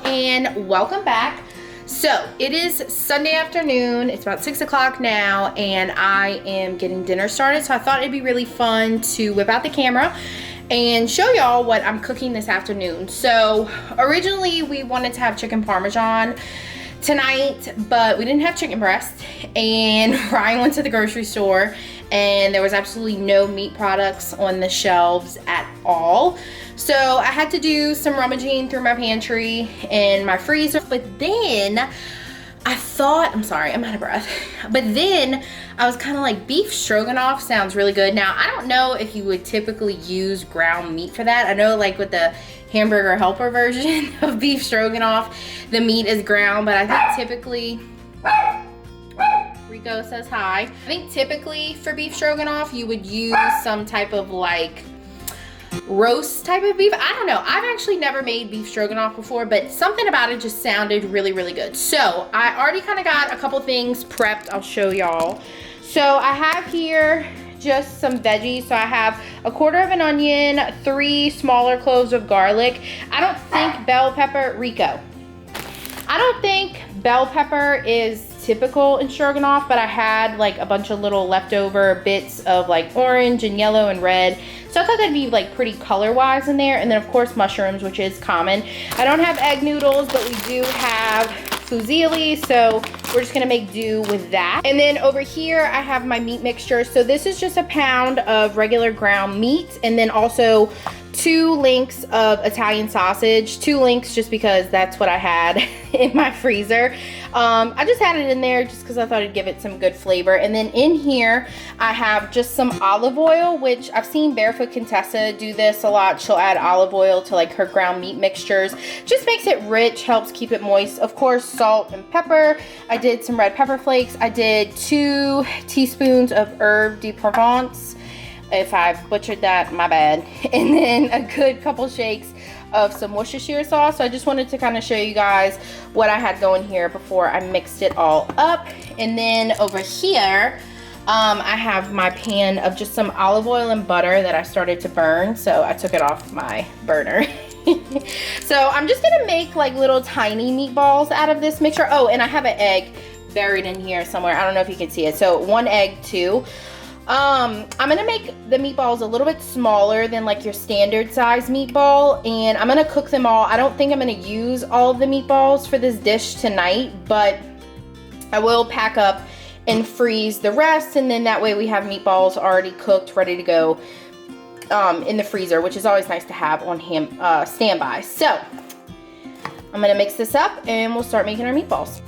and welcome back. So it is Sunday afternoon, it's about 6 o'clock now, and I am getting dinner started. So I thought it'd be really fun to whip out the camera and show y'all what I'm cooking this afternoon. So originally we wanted to have chicken parmesan tonight, but we didn't have chicken breast, and Ryan went to the grocery store and there was absolutely no meat products on the shelves at all. So I had to do some rummaging through my pantry and my freezer, but then I thought, I'm sorry, I'm out of breath, but then I was kind of like, beef stroganoff sounds really good. Now, I don't know if you would typically use ground meat for that. I know like with the hamburger helper version of beef stroganoff, the meat is ground, but I think typically, Rico says hi. I think typically for beef stroganoff, you would use some type of like roast type of beef. I don't know. I've actually never made beef stroganoff before, but something about it just sounded really, really good. So I already kind of got a couple things prepped. I'll show y'all. So I have here just some veggies. So I have a quarter of an onion, 3 smaller cloves of garlic. I don't think bell pepper, Rico, I don't think bell pepper is typical in stroganoff, but I had like a bunch of little leftover bits of like orange and yellow and red. So I thought that'd be like pretty color wise in there. And then of course mushrooms, which is common. I don't have egg noodles, but we do have fusilli, so we're just gonna make do with that. And then over here I have my meat mixture. So this is just a pound of regular ground meat, and then also 2 links of Italian sausage. 2 links just because that's what I had in my freezer. I just had it in there just because I thought it'd give it some good flavor. And then in here I have just some olive oil, which I've seen Barefoot Contessa do this a lot. She'll add olive oil to like her ground meat mixtures. Just makes it rich, helps keep it moist. Of course, salt and pepper. I did some red pepper flakes. I did 2 teaspoons of Herbs de Provence. If I've butchered that, my bad. And then a good couple shakes of some Worcestershire sauce. So I just wanted to kind of show you guys what I had going here before I mixed it all up. And then over here, I have my pan of just some olive oil and butter that I started to burn. So I took it off my burner. So I'm just gonna make like little tiny meatballs out of this mixture. Oh, and I have an egg buried in here somewhere. I don't know if you can see it. So 1 egg too. I'm gonna make the meatballs a little bit smaller than like your standard size meatball, and I'm gonna cook them all. I don't think I'm gonna use all of the meatballs for this dish tonight, but I will pack up and freeze the rest, and then that way we have meatballs already cooked, ready to go in the freezer, which is always nice to have on standby. So I'm gonna mix this up and we'll start making our meatballs.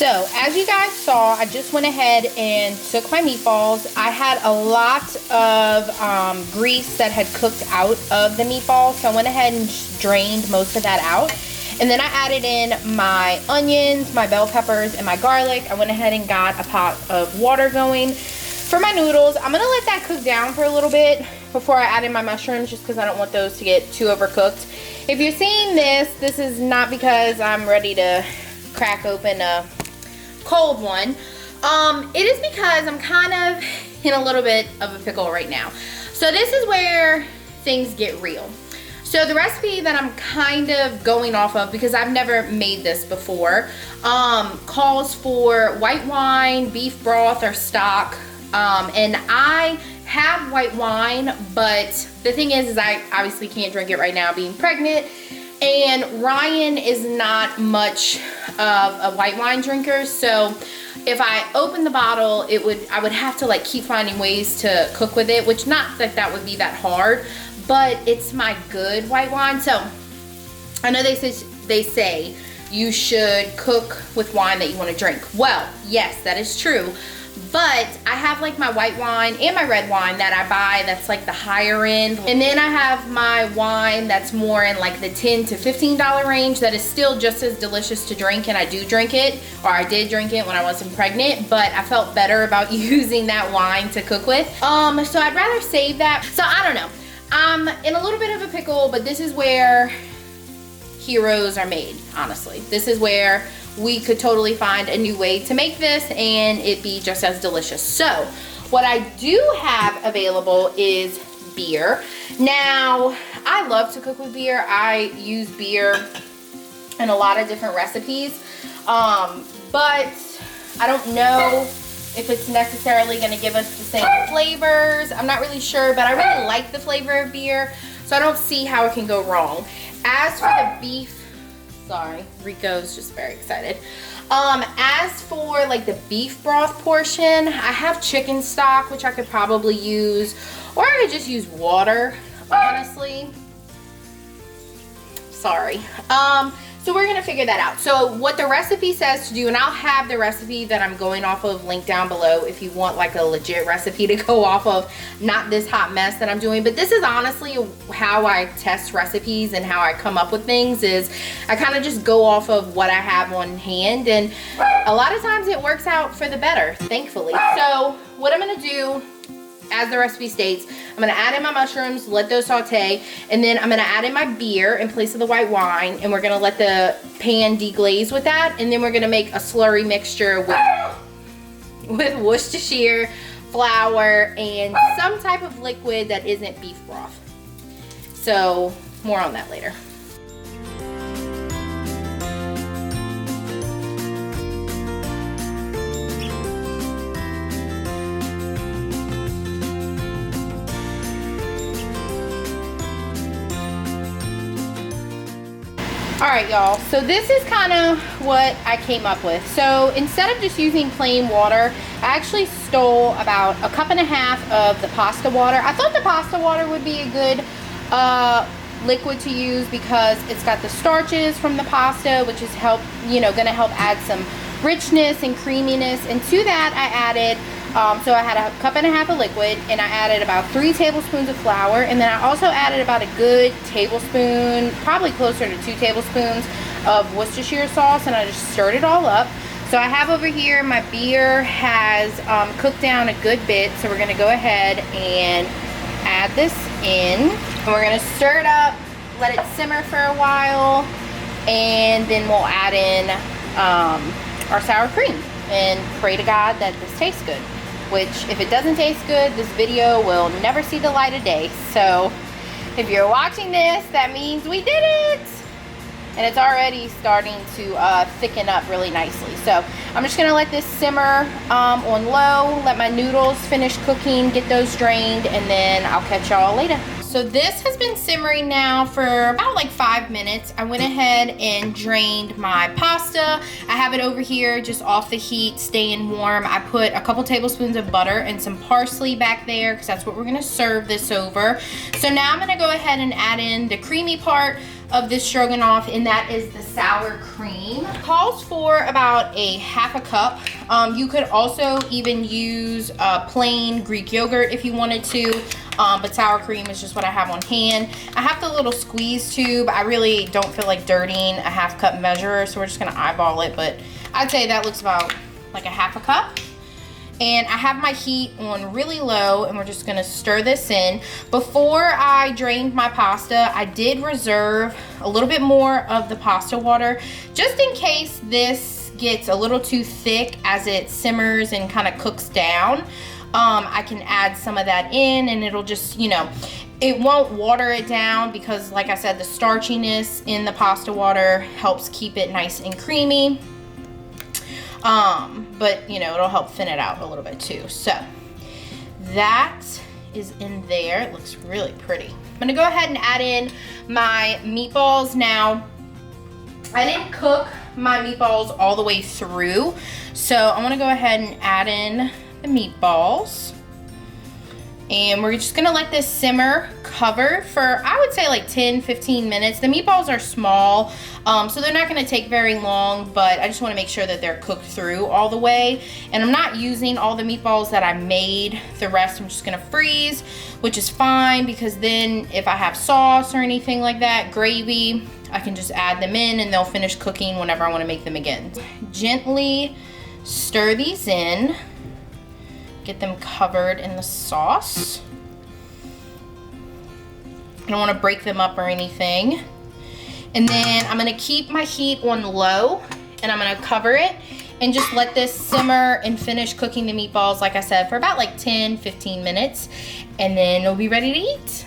So as you guys saw, I just went ahead and took my meatballs. I had a lot of grease that had cooked out of the meatballs, so I went ahead and drained most of that out. And then I added in my onions, my bell peppers, and my garlic. I went ahead and got a pot of water going. For my noodles, I'm gonna let that cook down for a little bit before I add in my mushrooms, just because I don't want those to get too overcooked. If you're seeing this, this is not because I'm ready to crack open a cold one. It is because I'm kind of in a little bit of a pickle right now. So this is where things get real. So the recipe that I'm kind of going off of, because I've never made this before, calls for white wine, beef broth, or stock. And I have white wine, but the thing is I obviously can't drink it right now being pregnant. And Ryan is not much of a white wine drinker, so if I open the bottle, I would have to like keep finding ways to cook with it, which not that that would be that hard, but it's my good white wine. So I know they say you should cook with wine that you want to drink. Well, yes, that is true. But I have like my white wine and my red wine that I buy that's like the higher end. And then I have my wine that's more in like the $10 to $15 range that is still just as delicious to drink, and I do drink it, or I did drink it when I wasn't pregnant, but I felt better about using that wine to cook with. So I'd rather save that. So I don't know. I'm in a little bit of a pickle, but this is where heroes are made, honestly. This is where we could totally find a new way to make this and it be just as delicious. So what I do have available is beer. Now, I love to cook with beer. I use beer in a lot of different recipes, but I don't know if it's necessarily going to give us the same flavors. I'm not really sure, but I really like the flavor of beer, so I don't see how it can go wrong. As for the beef, sorry, Rico's just very excited. As for like the beef broth portion, I have chicken stock, which I could probably use, or I could just use water, honestly. Sorry. So we're gonna figure that out. So what the recipe says to do, and I'll have the recipe that I'm going off of linked down below if you want like a legit recipe to go off of, not this hot mess that I'm doing. But this is honestly how I test recipes and how I come up with things, is I kind of just go off of what I have on hand, and a lot of times it works out for the better, thankfully. So what I'm gonna do, as the recipe states, I'm gonna add in my mushrooms, let those saute, and then I'm gonna add in my beer in place of the white wine, and we're gonna let the pan deglaze with that, and then we're gonna make a slurry mixture with Worcestershire, flour, and some type of liquid that isn't beef broth. So more on that later. Alright y'all, so this is kind of what I came up with. So instead of just using plain water, I actually stole about a cup and a half of the pasta water. I thought the pasta water would be a good liquid to use because it's got the starches from the pasta, which is gonna help add some richness and creaminess. And to that I added, so I had a cup and a half of liquid, and I added about 3 tablespoons of flour, and then I also added about a good tablespoon, probably closer to 2 tablespoons of Worcestershire sauce, and I just stirred it all up. So I have over here, my beer has cooked down a good bit, so we're gonna go ahead and add this in. And we're gonna stir it up, let it simmer for a while, and then we'll add in our sour cream and pray to God that this tastes good. Which, if it doesn't taste good, this video will never see the light of day. So if you're watching this, that means we did it. And it's already starting to thicken up really nicely. So I'm just gonna let this simmer on low, let my noodles finish cooking, get those drained, and then I'll catch y'all later. So this has been simmering now for about like 5 minutes. I went ahead and drained my pasta. I have it over here just off the heat, staying warm. I put a couple tablespoons of butter and some parsley back there because that's what we're gonna serve this over. So now I'm gonna go ahead and add in the creamy part of this stroganoff, and that is the sour cream. Calls for about a half a cup. You could also even use plain Greek yogurt if you wanted to, but sour cream is just what I have on hand. I have the little squeeze tube. I really don't feel like dirtying a half cup measure, so we're just gonna eyeball it, but I'd say that looks about like a half a cup. And I have my heat on really low, and we're just gonna stir this in. Before I drained my pasta, I did reserve a little bit more of the pasta water, just in case this gets a little too thick as it simmers and kind of cooks down. I can add some of that in, and it'll just, it won't water it down because, like I said, the starchiness in the pasta water helps keep it nice and creamy. But it'll help thin it out a little bit too. So that is in there. It looks really pretty. I'm gonna go ahead and add in my meatballs. Now, I didn't cook my meatballs all the way through, so I'm gonna go ahead and add in the meatballs. And we're just gonna let this simmer covered for, I would say like 10-15 minutes. The meatballs are small, so they're not gonna take very long, but I just wanna make sure that they're cooked through all the way. And I'm not using all the meatballs that I made. The rest I'm just gonna freeze, which is fine because then if I have sauce or anything like that, gravy, I can just add them in and they'll finish cooking whenever I wanna make them again. Gently stir these in. Get them covered in the sauce. I don't want to break them up or anything. And then I'm going to keep my heat on low and I'm going to cover it and just let this simmer and finish cooking the meatballs, like I said, for about like 10-15 minutes. And then it'll be ready to eat.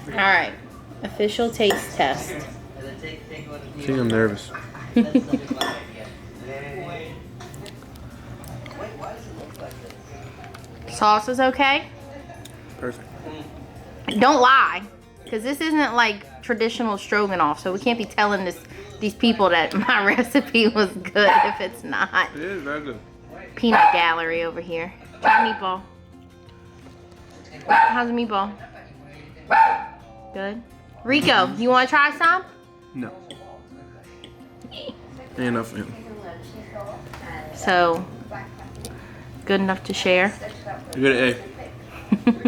All right. Official taste test. I think I'm nervous. Sauce is okay? Perfect. Don't lie, because this isn't like traditional stroganoff, so we can't be telling these people that my recipe was good if it's not. It is very good. Peanut gallery over here. Try meatball. How's the meatball? Good? Rico, you want to try some? No. Ain't enough for him. So, good enough to share? You get an A.